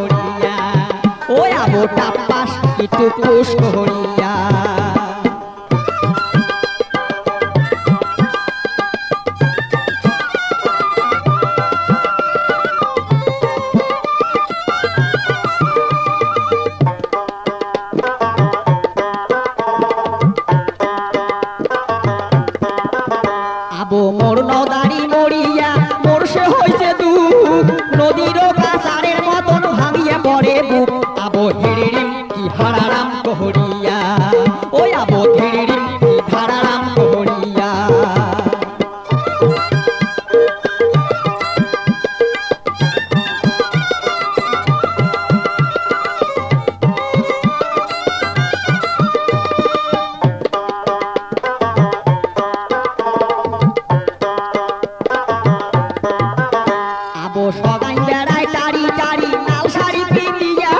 কহরিয়া ওই আবো টাপাস একটু পুষ কহরিয়া আবো মোর নদারি মরিয়া মোর সে হইছে দুঃখ নদীর কাছারের মতন ভাঙিয়া পড়ে বুক আবো হিড়িরিম কি হারারাম কহরিয়া ওই আবো হিড়িরিম কি হারারাম কহরিয়া সগাই বেড়ায় টারি টারি নাল শাড়ি পিন্দিয়া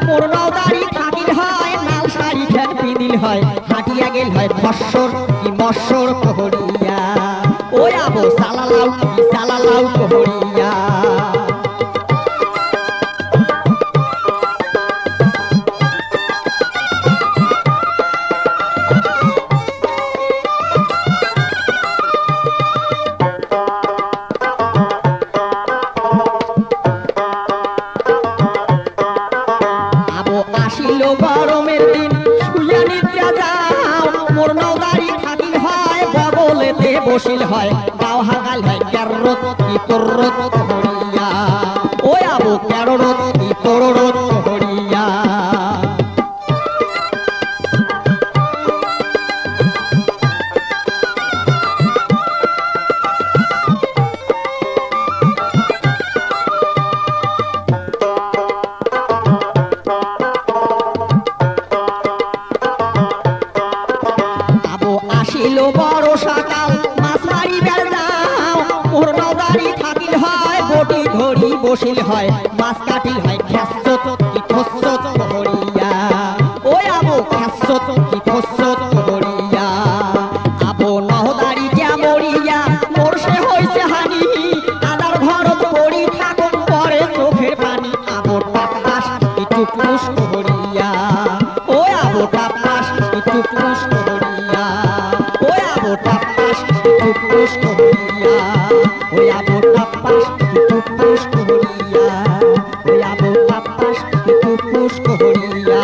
মোর নদারি থাকিল হয় নাল শাড়ি খেন পিন্দিল হয় হাঁটিয়া গেল হয় ফসর কি মসর কহরিয়া ওই আবো সালালাউ কি সালালাউ কহরিয়া গরমের দিন শুইয়া নিদ্রা যাও মোর নদারি থাকিল হয় বগলেতে বসিল হয় গাও হাগাল হয় ক্যাররত কি কররত কহরিয়া ওই আবো ক্যাররত কি কররত কহরিয়া বড় সকাল মাছ মারি বেড় যাও মোর নদারি থাকিল হয় বটি ধরি বসিল হয় মাছ কাটিল হয় খেসত কি খসত কহরিয়া ওই আবো খেসত কি খসত কহরিয়া আবো নহদারি যা মরিয়া মোর সে হইছে হানি আদার ঘরত পড়ি থাকুন পরে চোখের পানি আবো টাপাস একটু পুষ কহরিয়া ওই আবো টাপাস একটু পুষ কহরিয়া টাপাস একটু পুষ কহরিয়া ওই আবো টাপাস একটু পুষ কহরিয়া ওই আবো টাপাস একটু পুষ কহরিয়া